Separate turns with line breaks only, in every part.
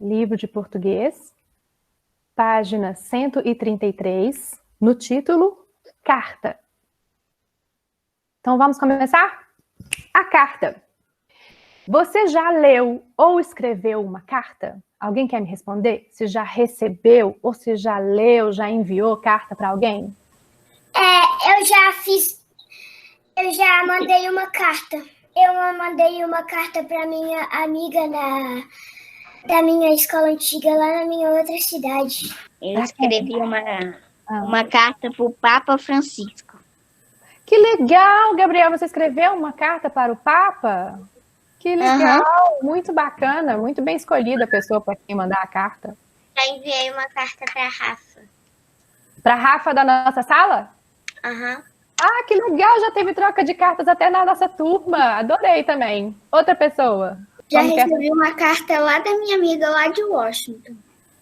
livro de português, página 133, no título, Carta. Então vamos começar? A carta. Você já leu ou escreveu uma carta? Alguém quer me responder? Se já recebeu ou se já leu, já enviou carta para alguém?
Eu já mandei uma carta. Eu mandei uma carta para minha amiga da minha escola antiga, lá na minha outra cidade.
Eu escrevi uma carta para o Papa Francisco.
Que legal, Gabriel, você escreveu uma carta para o Papa? Que legal, muito bacana, muito bem escolhida a pessoa para quem mandar a carta.
Já enviei uma carta para a Rafa.
Para a Rafa da nossa sala? Ah, que legal, já teve troca de cartas até na nossa turma, adorei também. Outra pessoa?
Já recebi uma carta lá da minha amiga lá de Washington.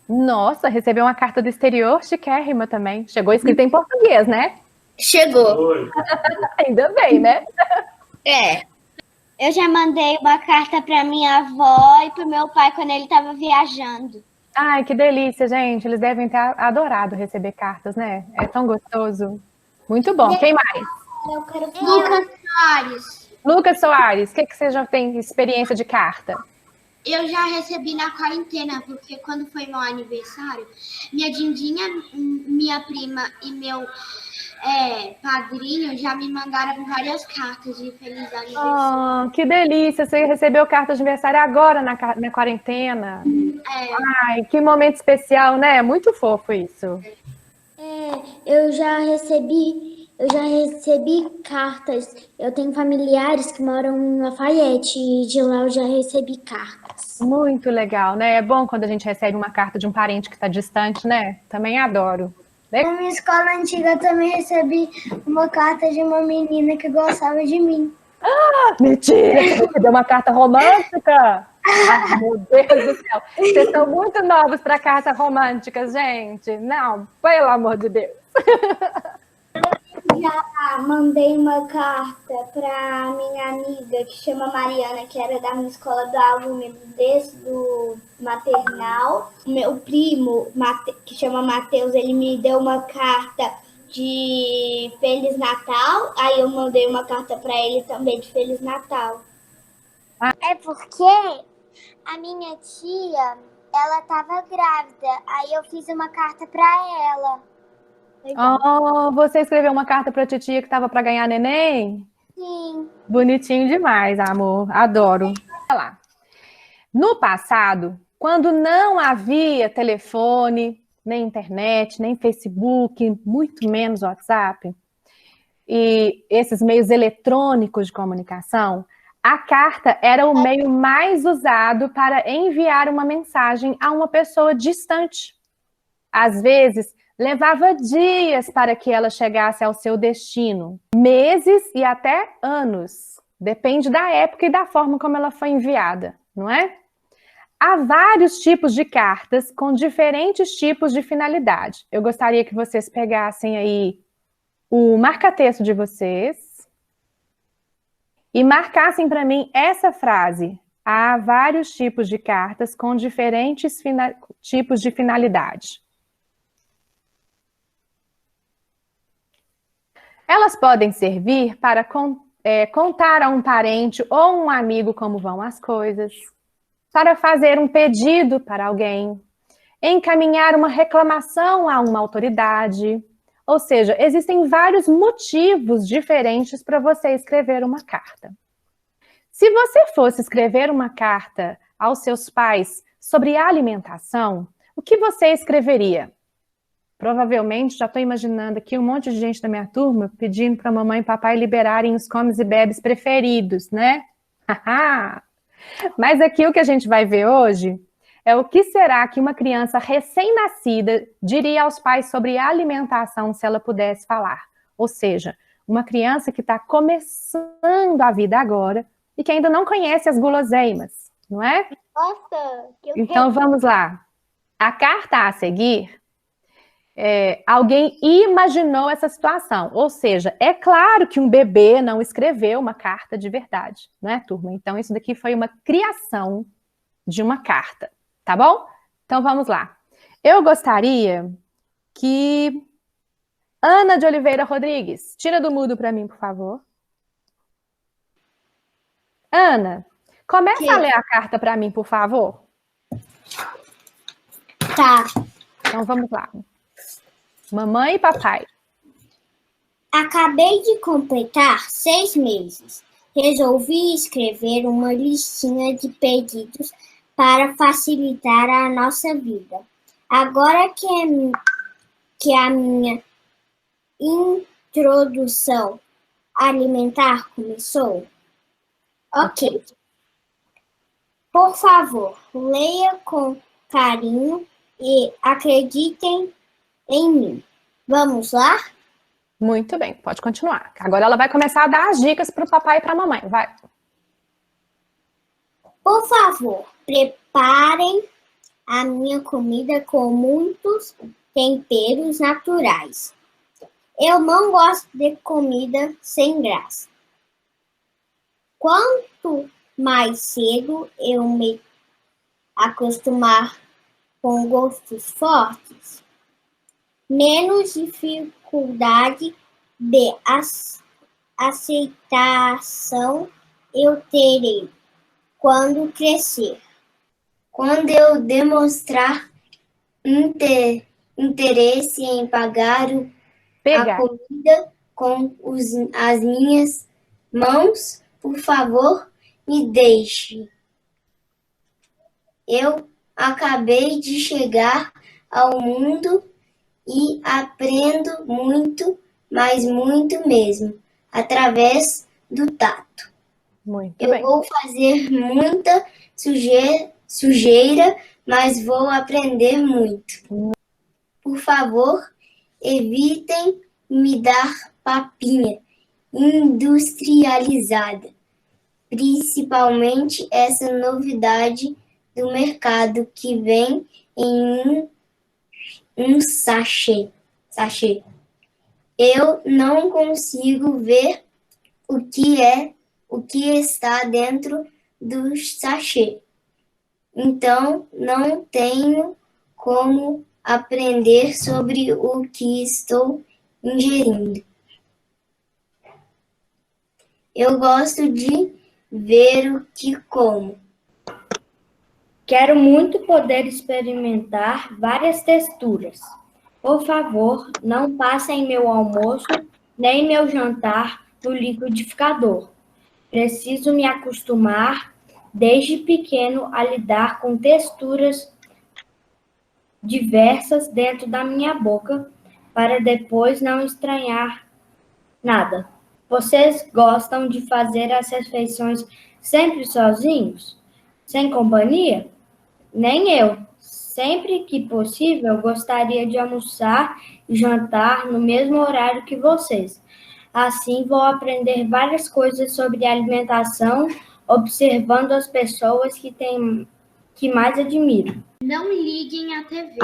Nossa, recebeu uma carta do exterior, chiquérrima também. Chegou escrita em português, né?
Chegou.
Ainda bem, né?
Eu já mandei uma carta para minha avó e para o meu pai quando ele estava viajando.
Ai, que delícia, gente. Eles devem ter adorado receber cartas, né? É tão gostoso. Muito bom. Quem mais?
Eu quero Lucas Soares.
Lucas Soares, o que você já tem experiência de carta?
Eu já recebi na quarentena, porque quando foi meu aniversário, minha Dindinha, minha prima e meu padrinho já me mandaram várias cartas de feliz aniversário.
Oh, que delícia! Você recebeu carta de aniversário agora na quarentena. Ai, que momento especial, né? Muito fofo isso.
Eu já recebi cartas. Eu tenho familiares que moram em Lafayette e de lá eu já recebi cartas.
Muito legal, né? É bom quando a gente recebe uma carta de um parente que está distante, né? Também adoro.
Na minha escola antiga eu também recebi uma carta de uma menina que gostava de mim.
Mentira! Você recebeu uma carta romântica? Ai, meu Deus do céu. Vocês são muito novos para cartas românticas, gente. Não, pelo amor de Deus.
Já mandei uma carta para minha amiga que chama Mariana, que era da minha escola do aluno do maternal. Meu primo, que chama Matheus, ele me deu uma carta de Feliz Natal. Aí eu mandei uma carta para ele também de Feliz Natal. É porque a minha tia, ela estava grávida. Aí eu fiz uma carta para ela.
Oh, você escreveu uma carta para a titia que estava para ganhar neném?
Sim.
Bonitinho demais, amor. Adoro. Olha lá. No passado, quando não havia telefone, nem internet, nem Facebook, muito menos WhatsApp, e esses meios eletrônicos de comunicação, a carta era o meio mais usado para enviar uma mensagem a uma pessoa distante. Às vezes, levava dias para que ela chegasse ao seu destino, meses e até anos. Depende da época e da forma como ela foi enviada, não é? Há vários tipos de cartas com diferentes tipos de finalidade. Eu gostaria que vocês pegassem aí o marca-texto de vocês e marcassem para mim essa frase. Há vários tipos de cartas com diferentes tipos de finalidade. Elas podem servir para contar a um parente ou um amigo como vão as coisas, para fazer um pedido para alguém, encaminhar uma reclamação a uma autoridade. Ou seja, existem vários motivos diferentes para você escrever uma carta. Se você fosse escrever uma carta aos seus pais sobre alimentação, o que você escreveria? Provavelmente, já estou imaginando aqui um monte de gente da minha turma pedindo para a mamãe e papai liberarem os comes e bebes preferidos, né? Mas aqui o que a gente vai ver hoje é o que será que uma criança recém-nascida diria aos pais sobre alimentação se ela pudesse falar. Ou seja, uma criança que está começando a vida agora e que ainda não conhece as guloseimas, não é?
Nossa!
Então vamos lá. A carta a seguir, alguém imaginou essa situação. Ou seja, é claro que um bebê não escreveu uma carta de verdade, não é, turma? Então isso daqui foi uma criação de uma carta. Tá bom? Então vamos lá. Eu gostaria que Ana de Oliveira Rodrigues, tira do mudo para mim, por favor. Ana, começa a ler a carta para mim, por favor.
Tá.
Então vamos lá. Mamãe e papai.
Acabei de completar 6 meses. Resolvi escrever uma listinha de pedidos para facilitar a nossa vida. Agora que a minha introdução alimentar começou, ok. Por favor, leia com carinho e acreditem em mim. Vamos lá?
Muito bem, pode continuar. Agora ela vai começar a dar as dicas para o papai e para a mamãe. Vai.
Por favor, preparem a minha comida com muitos temperos naturais. Eu não gosto de comida sem graça. Quanto mais cedo eu me acostumar com gostos fortes, menos dificuldade de aceitação eu terei quando crescer.
Quando eu demonstrar interesse em pagar a comida com as minhas mãos, por favor, me deixe. Eu acabei de chegar ao mundo e aprendo muito, mas muito mesmo, através do tato.
Muito
eu
bem.
vou fazer muita sujeira, mas vou aprender muito. Por favor, evitem me dar papinha industrializada, principalmente essa novidade do mercado que vem em um sachê. Eu não consigo ver o que está dentro do sachê. Então, não tenho como aprender sobre o que estou ingerindo. Eu gosto de ver o que como.
Quero muito poder experimentar várias texturas. Por favor, não passem meu almoço nem meu jantar no liquidificador. Preciso me acostumar desde pequeno a lidar com texturas diversas dentro da minha boca para depois não estranhar nada. Vocês gostam de fazer as refeições sempre sozinhos? Sem companhia? Nem eu. Sempre que possível, gostaria de almoçar e jantar no mesmo horário que vocês. Assim, vou aprender várias coisas sobre alimentação, observando as pessoas que mais admiro.
Não liguem a TV,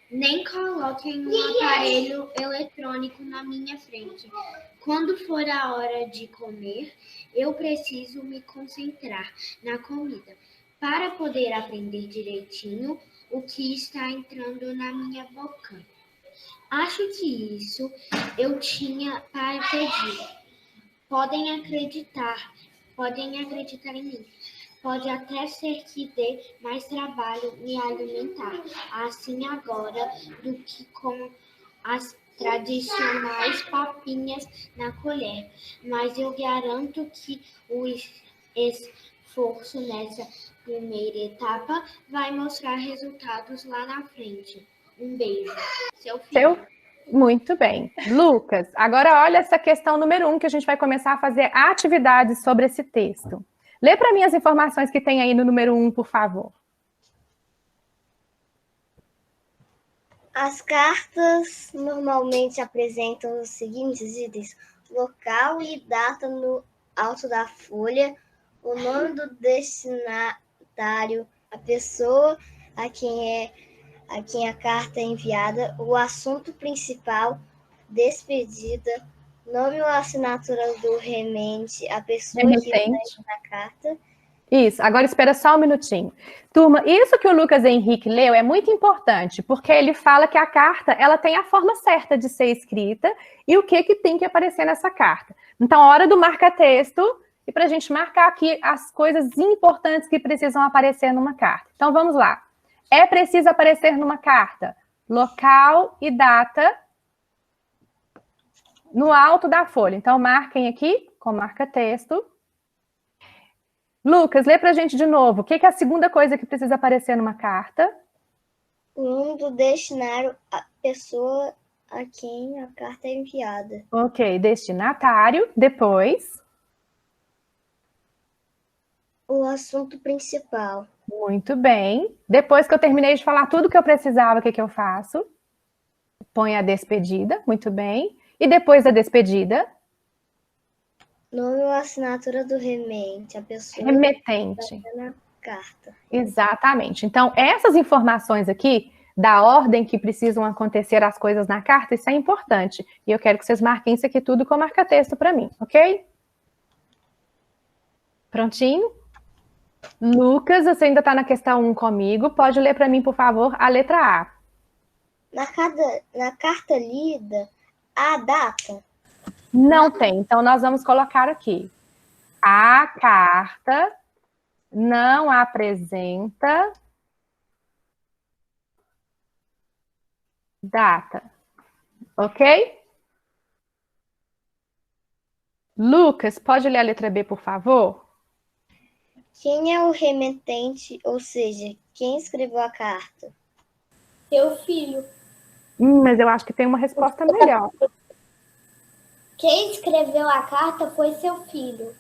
nem coloquem um aparelho eletrônico na minha frente. Quando for a hora de comer, eu preciso me concentrar na comida para poder aprender direitinho o que está entrando na minha boca. Acho que isso eu tinha para pedir. Podem acreditar em mim. Pode até ser que dê mais trabalho me alimentar assim agora do que com as tradicionais papinhas na colher, mas eu garanto que o esforço nessa primeira etapa vai mostrar resultados lá na frente. Um beijo. Seu filho.
Muito bem. Lucas, agora olha essa questão número 1 que a gente vai começar a fazer atividades sobre esse texto. Lê para mim as informações que tem aí no número 1, por favor.
As cartas normalmente apresentam os seguintes itens: local e data no alto da folha, o nome do destinatário, a pessoa a quem a carta é enviada, o assunto principal, despedida, nome ou assinatura do remente, a pessoa que manda a carta,
Isso, agora espera só um minutinho. Turma, isso que o Lucas Henrique leu é muito importante, porque ele fala que a carta ela tem a forma certa de ser escrita e o que tem que aparecer nessa carta. Então, hora do marca-texto e para a gente marcar aqui as coisas importantes que precisam aparecer numa carta. Então, vamos lá. É preciso aparecer numa carta local e data no alto da folha. Então, marquem aqui com marca-texto. Lucas, lê pra gente de novo. O que é a segunda coisa que precisa aparecer numa carta?
O nome do destinatário, a pessoa a quem a carta é enviada.
Ok, destinatário. Depois.
O assunto principal.
Muito bem. Depois que eu terminei de falar tudo que eu precisava, o que eu faço? Põe a despedida. Muito bem. E depois da despedida?
Nome ou assinatura do remetente, a pessoa
Remetente.
na carta.
Exatamente. Então, essas informações aqui, da ordem que precisam acontecer as coisas na carta, isso é importante. E eu quero que vocês marquem isso aqui tudo com marca-texto para mim, ok? Prontinho? Lucas, você ainda está na questão 1 comigo. Pode ler para mim, por favor, a letra A.
Na carta lida, há data?
Não tem, então nós vamos colocar aqui. A carta não apresenta data. Ok? Lucas, pode ler a letra B, por favor?
Quem é o remetente, ou seja, quem escreveu a carta?
Seu filho.
Mas eu acho que tem uma resposta melhor.
Quem escreveu a carta foi seu filho.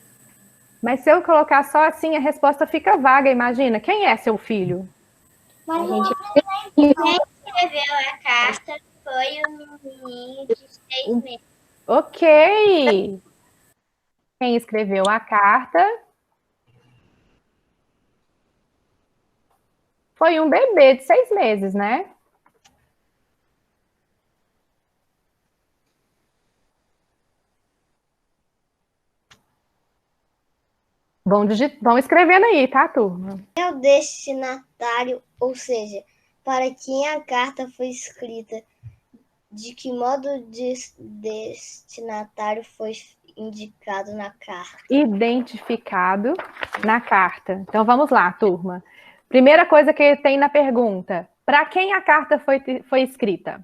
Mas se eu colocar só assim, a resposta fica vaga, imagina. Quem é seu filho?
Mas não
Quem escreveu a carta foi um menino de 6 meses.
Ok. Quem escreveu a carta foi um bebê de 6 meses, né? Vão escrevendo aí, tá, turma?
É o destinatário, ou seja, para quem a carta foi escrita. De que modo o destinatário foi indicado na carta?
Identificado na carta. Então, vamos lá, turma. Primeira coisa que tem na pergunta. Para quem a carta foi escrita?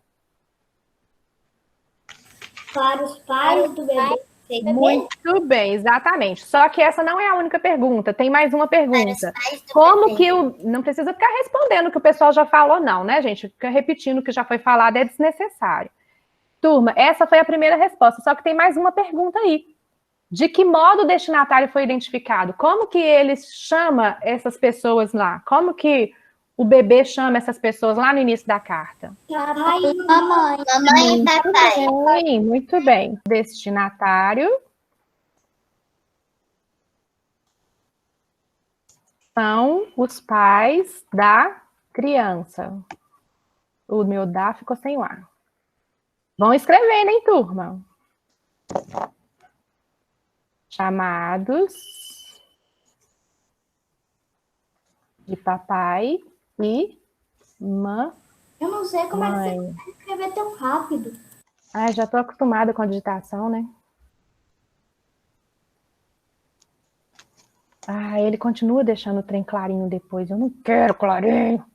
para os pais do bebê.
Muito bem, exatamente. Só que essa não é a única pergunta. Tem mais uma pergunta. Como que o... Não precisa ficar respondendo o que o pessoal já falou, não, né, gente? Fica repetindo o que já foi falado, é desnecessário. Turma, essa foi a primeira resposta. Só que tem mais uma pergunta aí. De que modo o destinatário foi identificado? Como que ele chama essas pessoas lá? Como que o bebê chama essas pessoas lá no início da carta?
Papai e
Mamãe. Mamãe e papai.
Sim, muito bem. Destinatário são os pais da criança. O meu "da" ficou sem o "a". Vão escrevendo, hein, turma? Chamados de papai e mamãe.
eu não sei como é que você consegue escrever tão rápido.
Ah, já estou acostumada com a digitação, né? Ah, ele continua deixando o trem clarinho depois. Eu não quero clarinho.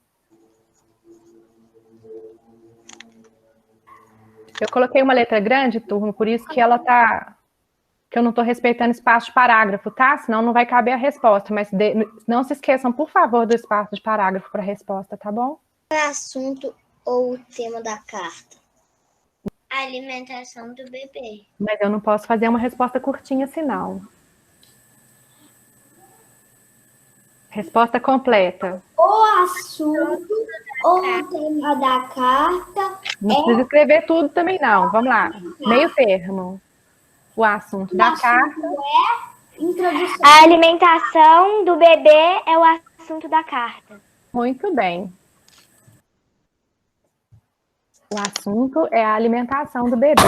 Eu coloquei uma letra grande, turma, por isso que ela tá... que eu não estou respeitando espaço de parágrafo, tá? Senão não vai caber a resposta. Mas não se esqueçam, por favor, do espaço de parágrafo para a resposta, tá bom?
Qual é o assunto ou o tema da carta?
A alimentação do bebê.
Mas eu não posso fazer uma resposta curtinha, senão. Resposta completa.
O assunto ou o tema da carta
Não precisa escrever tudo também, não. Vamos lá. Meio termo. O assunto da carta.
introdução.
A alimentação do bebê é o assunto da carta.
Muito bem. O assunto é a alimentação do bebê.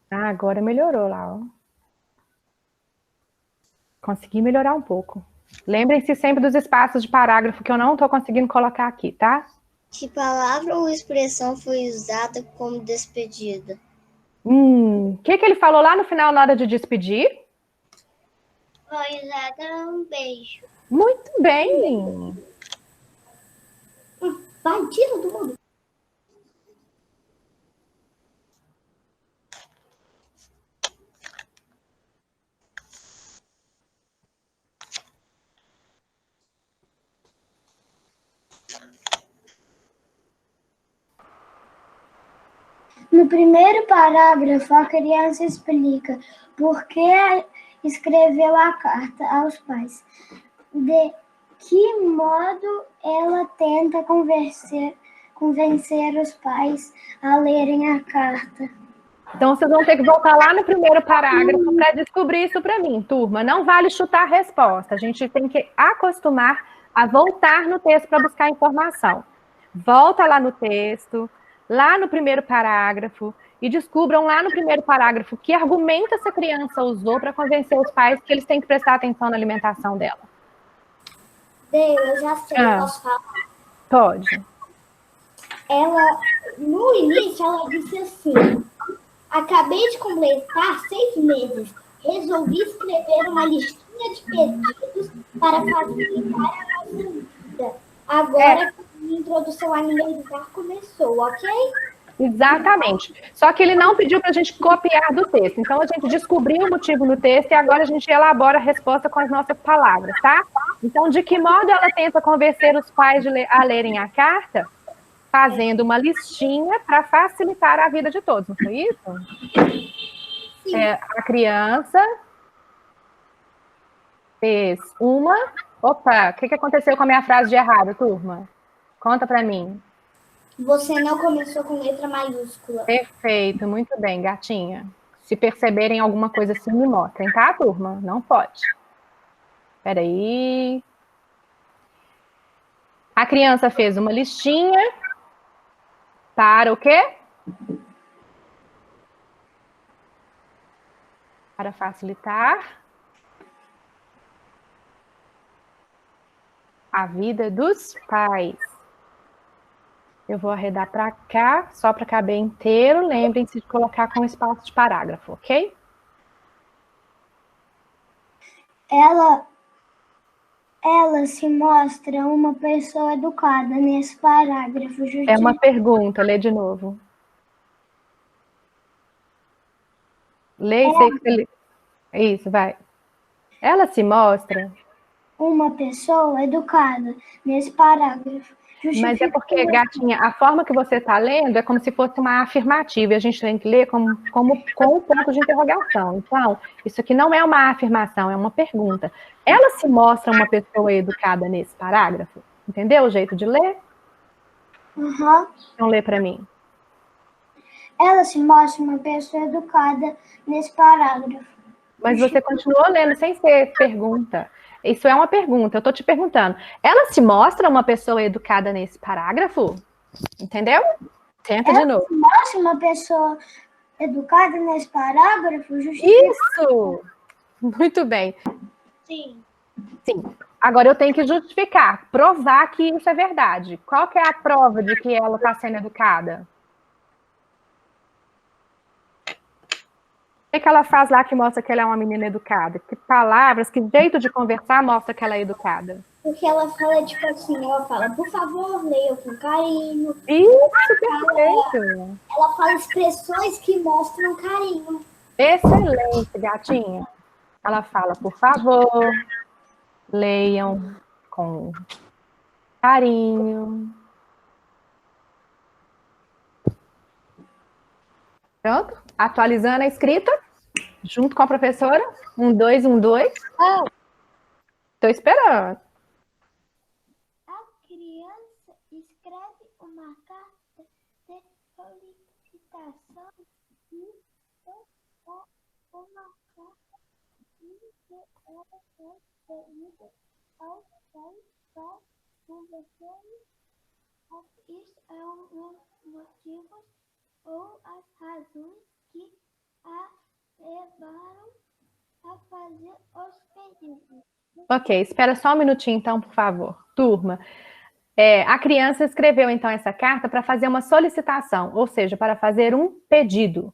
Ah, agora melhorou lá, ó. Consegui melhorar um pouco. Lembrem-se sempre dos espaços de parágrafo que eu não estou conseguindo colocar aqui, tá?
Que palavra ou expressão foi usada como despedida?
Que ele falou lá no final na hora de despedir?
Foi usada um beijo.
Muito bem!
Vai, tira do mundo.
No primeiro parágrafo, a criança explica por que escreveu a carta aos pais, de que modo ela tenta convencer os pais a lerem a carta.
Então, vocês vão ter que voltar lá no primeiro parágrafo para descobrir isso para mim, turma. Não vale chutar a resposta. A gente tem que acostumar a voltar no texto para buscar informação. Volta lá no texto, lá no primeiro parágrafo, e descubram lá no primeiro parágrafo que argumento essa criança usou para convencer os pais que eles têm que prestar atenção na alimentação dela.
Eu já sei, posso falar?
Pode.
Ela, no início, ela disse assim: acabei de completar 6 meses. Resolvi escrever uma listinha de pedidos para facilitar a nossa vida. Agora que a introdução alimentar começou, ok?
Exatamente. Só que ele não pediu para a gente copiar do texto. Então, a gente descobriu o motivo no texto e agora a gente elabora a resposta com as nossas palavras, tá? Então, de que modo ela tenta convencer os pais a lerem a carta? Fazendo uma listinha para facilitar a vida de todos, não foi isso? A criança fez uma... Opa, o que aconteceu com a minha frase de errado, turma? Conta para mim.
Você não começou com letra maiúscula.
Perfeito, muito bem, gatinha. Se perceberem alguma coisa assim, me mostrem, tá, turma? Não pode. Espera aí. A criança fez uma listinha para o quê? Para facilitar a vida dos pais. Eu vou arredar para cá, só para caber inteiro. Lembrem-se de colocar com espaço de parágrafo, ok?
Ela se mostra uma pessoa educada nesse parágrafo.
É uma pergunta, lê de novo. Lê isso, vai. Ela se mostra
uma pessoa educada nesse parágrafo.
Mas é porque, gatinha, a forma que você está lendo é como se fosse uma afirmativa, e a gente tem que ler com um ponto de interrogação. Então, isso aqui não é uma afirmação, é uma pergunta. Ela se mostra uma pessoa educada nesse parágrafo? Entendeu o jeito de ler?
Uhum.
Então, lê para mim.
Ela se mostra uma pessoa educada nesse parágrafo.
Mas você continuou lendo sem ser pergunta. Isso é uma pergunta, eu estou te perguntando. Ela se mostra uma pessoa educada nesse parágrafo? Entendeu? Tenta de novo.
Ela se mostra uma pessoa educada nesse parágrafo?
Isso! Muito bem.
Sim.
Sim. Agora eu tenho que justificar, provar que isso é verdade. Qual que é a prova de que ela está sendo educada? O que ela faz lá que mostra que ela é uma menina educada? Que palavras, que jeito de conversar mostra que ela é educada?
Porque ela fala, tipo assim, ela fala, por favor, leia com carinho.
Isso, perfeito.
Ela fala expressões que mostram carinho.
Excelente, gatinha. Ela fala, por favor, leiam com carinho. Pronto? Atualizando a escrita, junto com a professora. 1, 2, 1, 2. Estou esperando.
A criança escreve uma carta de solicitação e uma carta em que ela é pedida aos pais para conversarem. Isso é um dos motivos ou as razões que a levaram
a fazer os pedidos.
Ok, espera só um minutinho, então, por favor. Turma, a criança escreveu, então, essa carta para fazer uma solicitação, ou seja, para fazer um pedido.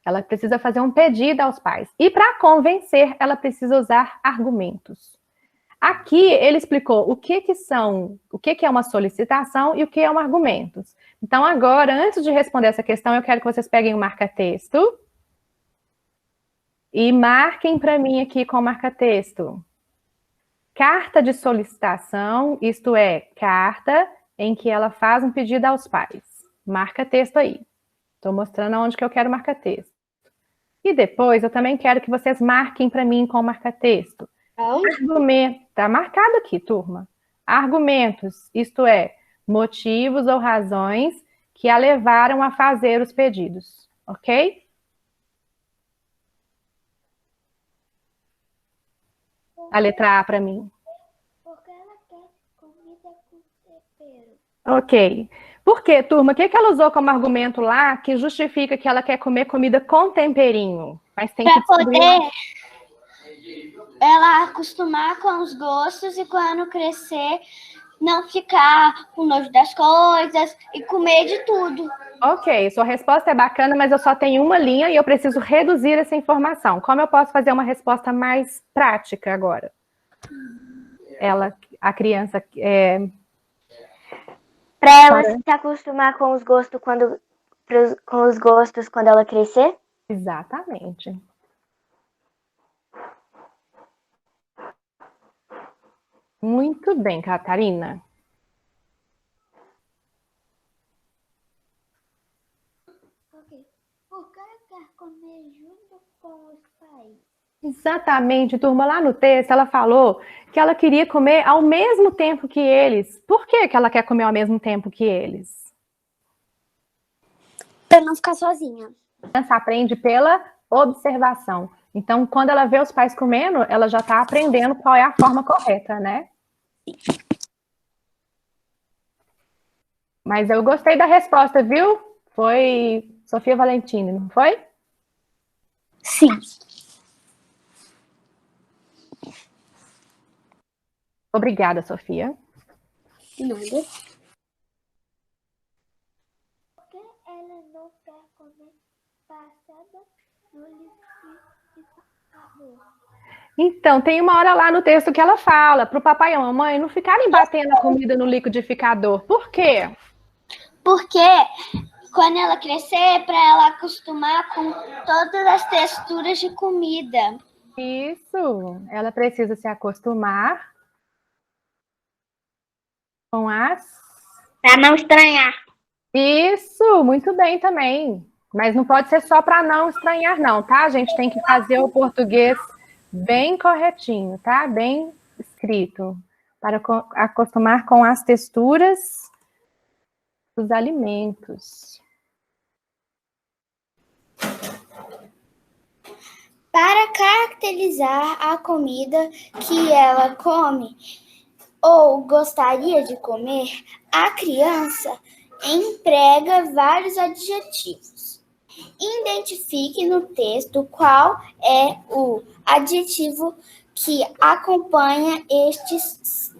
Ela precisa fazer um pedido aos pais. E para convencer, ela precisa usar argumentos. Aqui ele explicou o que é uma solicitação e o que é um argumento. Então agora, antes de responder essa questão, eu quero que vocês peguem o marca-texto e marquem para mim aqui com o marca-texto. Carta de solicitação, isto é, carta em que ela faz um pedido aos pais. Marca-texto aí. Estou mostrando onde que eu quero marca-texto. E depois eu também quero que vocês marquem para mim com o marca-texto. Argumento, tá marcado aqui, turma. Argumentos, isto é, motivos ou razões que a levaram a fazer os pedidos, ok? A letra A para mim.
Porque ela quer comida com tempero.
Ok. Por quê, turma? O que ela usou como argumento lá que justifica que ela quer comer comida com temperinho? Mas tem que
poder ela acostumar com os gostos e quando crescer não ficar com nojo das coisas e comer de tudo.
Ok, sua resposta é bacana, mas eu só tenho uma linha e eu preciso reduzir essa informação. Como eu posso fazer uma resposta mais prática agora? A criança...
Para ela se acostumar com os gostos quando ela crescer?
Exatamente. Muito bem, Catarina.
Ok. Porque ela quer comer junto com os pais.
Exatamente, turma. Lá no texto, ela falou que ela queria comer ao mesmo tempo que eles. Por que ela quer comer ao mesmo tempo que eles?
Para não ficar sozinha.
A criança aprende pela observação. Então, quando ela vê os pais comendo, ela já está aprendendo qual é a forma correta, né? Mas eu gostei da resposta, viu? Foi Sofia Valentini, não foi?
Sim.
Obrigada, Sofia.
Nada.
Porque ela não quer comer passada no liquidificador.
Então, tem uma hora lá no texto que ela fala para o papai e a mamãe não ficarem batendo a comida no liquidificador. Por quê?
Porque quando ela crescer, para ela acostumar com todas as texturas de comida.
Isso, ela precisa se acostumar com as...
Para não estranhar.
Isso, muito bem também. Mas não pode ser só para não estranhar, não, tá? A gente tem que fazer o português bem corretinho, tá? Bem escrito. Para acostumar com as texturas dos alimentos.
Para caracterizar a comida que ela come ou gostaria de comer, a criança emprega vários adjetivos. Identifique no texto qual é o adjetivo que acompanha estes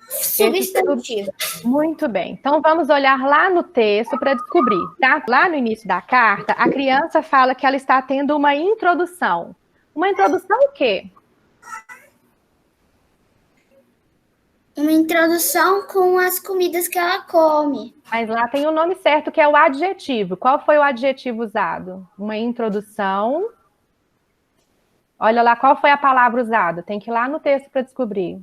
substantivos.
Muito bem. Então, vamos olhar lá no texto para descobrir, tá? Lá no início da carta, a criança fala que ela está tendo uma introdução. Uma introdução o quê?
Uma introdução com as comidas que ela come.
Mas lá tem o nome certo, que é o adjetivo. Qual foi o adjetivo usado? Uma introdução. Olha lá, qual foi a palavra usada? Tem que ir lá no texto para descobrir.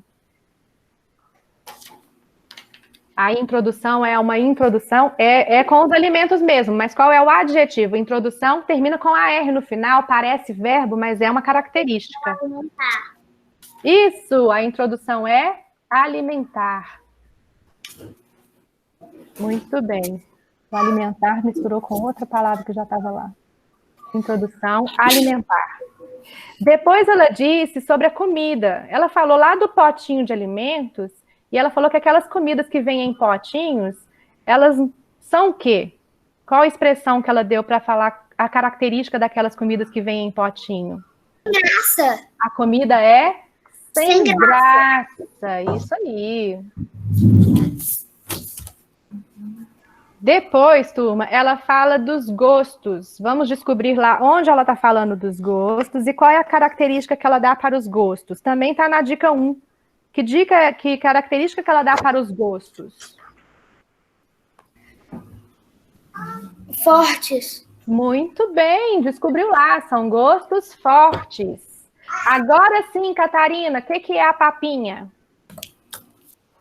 A introdução é uma introdução, é com os alimentos mesmo, mas qual é o adjetivo? Introdução termina com AR no final, parece verbo, mas é uma característica.
Alimentar.
Isso, a introdução é alimentar. Muito bem. O alimentar misturou com outra palavra que já estava lá. Introdução, alimentar. Depois ela disse sobre a comida. Ela falou lá do potinho de alimentos e ela falou que aquelas comidas que vêm em potinhos, elas são o quê? Qual a expressão que ela deu para falar a característica daquelas comidas que vêm em potinho?
Graça.
A comida é sem
Sem
graça. Isso aí. Depois, turma, ela fala dos gostos. Vamos descobrir lá onde ela está falando dos gostos e qual é a característica que ela dá para os gostos. Também está na dica 1. Que característica que ela dá para os gostos?
Fortes.
Muito bem, descobriu lá, são gostos fortes. Agora sim, Catarina, o que é a papinha?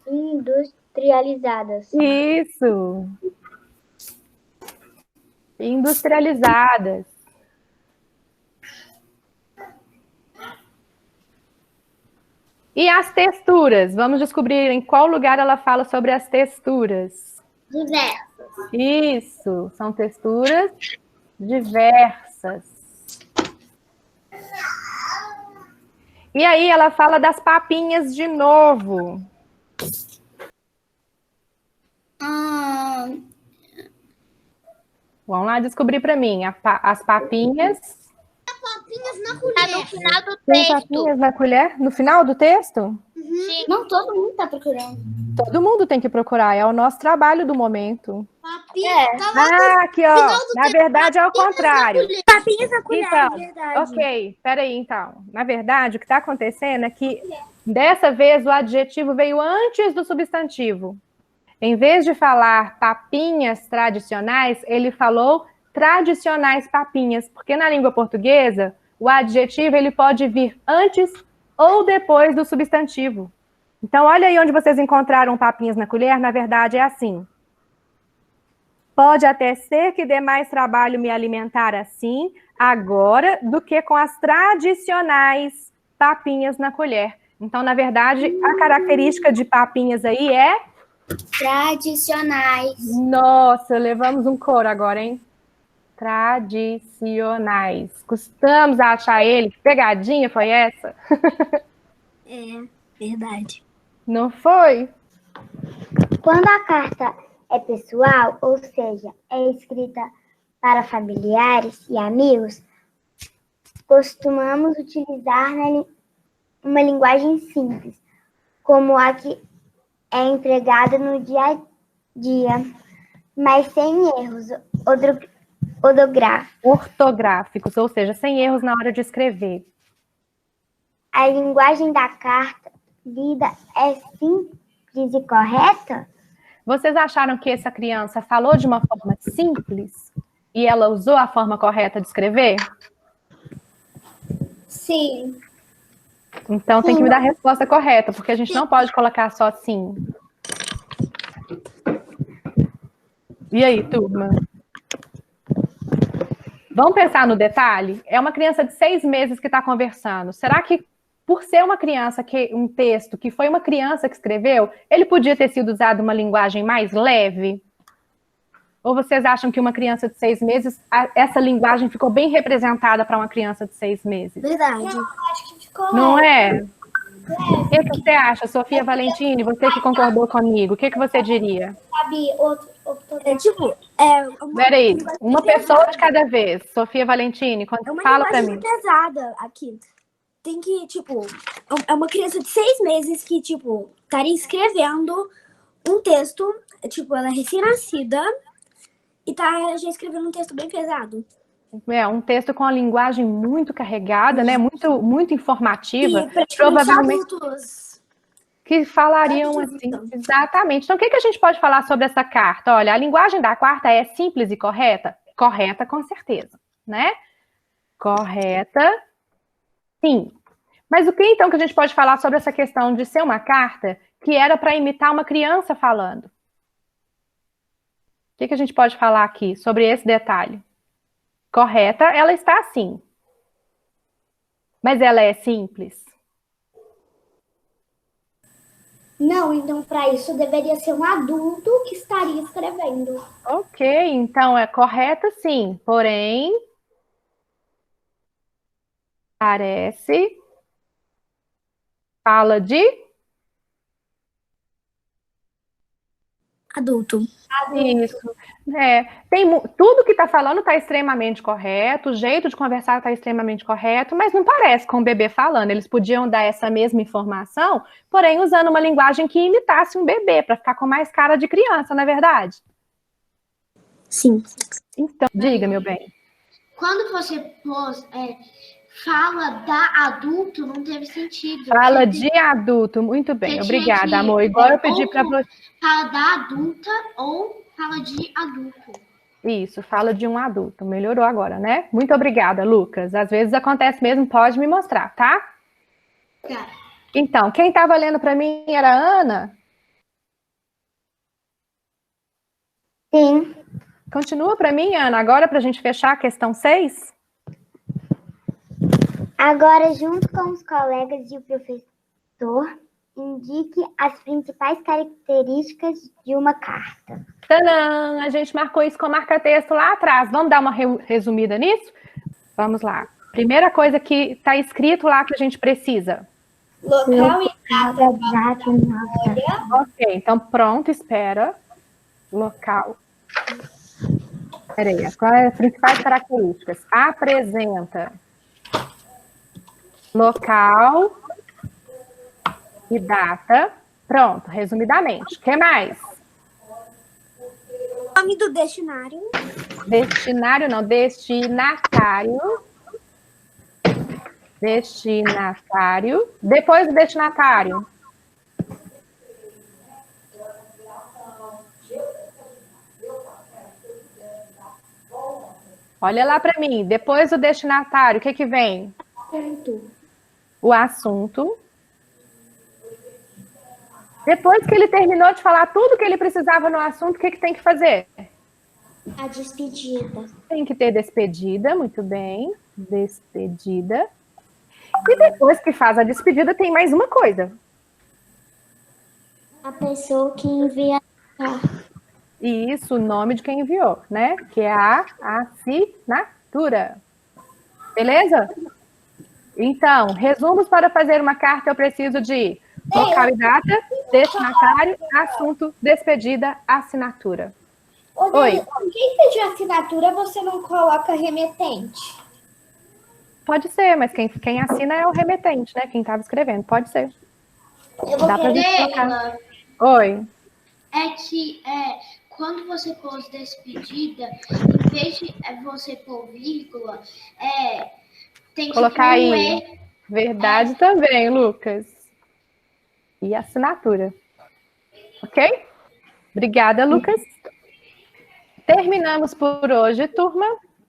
Industrializadas.
Isso. Industrializadas. E as texturas? Vamos descobrir em qual lugar ela fala sobre as texturas.
Diversas.
Isso, são texturas diversas. E aí ela fala das papinhas de novo. Vamos lá descobrir para mim. As papinhas.
Papinhas na
Tá
colher.
no final do
Tem
texto.
papinhas na colher? No final do texto?
Sim.
Não, todo mundo tá procurando.
Todo mundo tem que procurar, é o nosso trabalho do momento.
Papinha.
Ah, aqui, ó. Na verdade, é o contrário.
Papinhas na colher,
Então,
verdade.
ok, peraí, então. Na verdade, o que está acontecendo é que, dessa vez, o adjetivo veio antes do substantivo. Em vez de falar papinhas tradicionais, ele falou tradicionais papinhas, porque na língua portuguesa, o adjetivo ele pode vir antes ou depois do substantivo. Então, olha aí onde vocês encontraram papinhas na colher, na verdade é assim. Pode até ser que dê mais trabalho me alimentar assim, agora, do que com as tradicionais papinhas na colher. Então, na verdade, a característica de papinhas aí é...
Tradicionais.
Nossa, levamos um coro agora, hein? Tradicionais. Custamos a achar ele. Que pegadinha foi essa?
É, verdade.
Não foi?
Quando a carta é pessoal, ou seja, é escrita para familiares e amigos, costumamos utilizar uma linguagem simples, como a que é empregada no dia a dia, mas sem erros
Ortográficos, ou seja, sem erros na hora de escrever.
A linguagem da carta lida é simples e correta?
Vocês acharam que essa criança falou de uma forma simples e ela usou a forma correta de escrever?
Sim.
Então tem que me dar a resposta correta, porque a gente não pode colocar só sim. E aí, turma? Vamos pensar no detalhe? É uma criança de 6 meses que está conversando. Será que, por ser uma criança, um texto que foi uma criança que escreveu, ele podia ter sido usado uma linguagem mais leve? Ou vocês acham que uma criança de 6 meses, essa linguagem ficou bem representada para uma criança de 6 meses?
Verdade.
Acho que ficou
Não
leve.
é? O que você acha, Sofia Valentini? Você que concordou comigo, o que você diria?
Sabe,
Peraí, uma pessoa de cada vez. Sofia Valentini, fala para mim.
Pesada aqui. Tem que, é uma criança de 6 meses que, estaria escrevendo um texto, ela é recém-nascida e tá já escrevendo um texto bem pesado.
É, um texto com a linguagem muito carregada, né? Muito informativa.
E
provavelmente
adultos
que falariam assim. Exatamente. Então, o que a gente pode falar sobre essa carta? Olha, a linguagem da carta é simples e correta? Correta, com certeza, né? Correta, sim. Mas o que então que a gente pode falar sobre essa questão de ser uma carta que era para imitar uma criança falando? O que a gente pode falar aqui sobre esse detalhe? Correta, ela está assim. Mas ela é simples?
Não, então para isso deveria ser um adulto que estaria escrevendo.
Ok, então é correta sim, porém parece fala de
adulto.
Isso. Tudo que está falando está extremamente correto, o jeito de conversar está extremamente correto, mas não parece com o bebê falando. Eles podiam dar essa mesma informação, porém usando uma linguagem que imitasse um bebê, para ficar com mais cara de criança, não é verdade?
Sim.
Então, diga, meu bem.
Quando você pôs fala da adulto, não teve sentido.
Fala de adulto, muito bem. Obrigada, amor. Igual eu pedi para você.
Fala da adulta ou fala de adulto.
Isso, fala de um adulto. Melhorou agora, né? Muito obrigada, Lucas. Às vezes acontece mesmo, pode me mostrar, tá?
Tá.
Então, quem estava lendo para mim era a Ana?
Sim.
Continua para mim, Ana, agora para a gente fechar a questão 6.
Agora, junto com os colegas e o professor, indique as principais características de uma carta.
Tadã! A gente marcou isso com marca-texto lá atrás. Vamos dar uma resumida nisso? Vamos lá. Primeira coisa que está escrito lá que a gente precisa.
Local e data.
Ok, então pronto, espera. Local. Peraí, qual é as principais características? Apresenta local e data. Pronto, resumidamente. O que mais?
Nome do destinário.
Destinário não, destinatário. Destinatário. Depois do destinatário. Olha lá para mim. Depois do destinatário, o que que vem? O assunto. Depois que ele terminou de falar tudo que ele precisava no assunto, o que que tem que fazer?
A despedida.
Tem que ter despedida, muito bem. Despedida. E depois que faz a despedida, tem mais uma coisa.
A pessoa que envia a carta.
Isso, o nome de quem enviou, né? Que é a assinatura. Beleza? Então, resumos para fazer uma carta, eu preciso de local e data, destinatário, assunto, despedida, assinatura. Oi.
Quem pediu assinatura, você não coloca remetente?
Pode ser, mas quem assina é o remetente, né? Quem estava escrevendo, pode ser.
Eu vou
Dá pra gente
querer.
colocar. Oi.
É que quando você pôs despedida, em vez de você pôr vírgula, tem que
Colocar
pôr
aí. Verdade também, Lucas. E assinatura. Ok? Obrigada, Lucas. Terminamos por hoje, turma.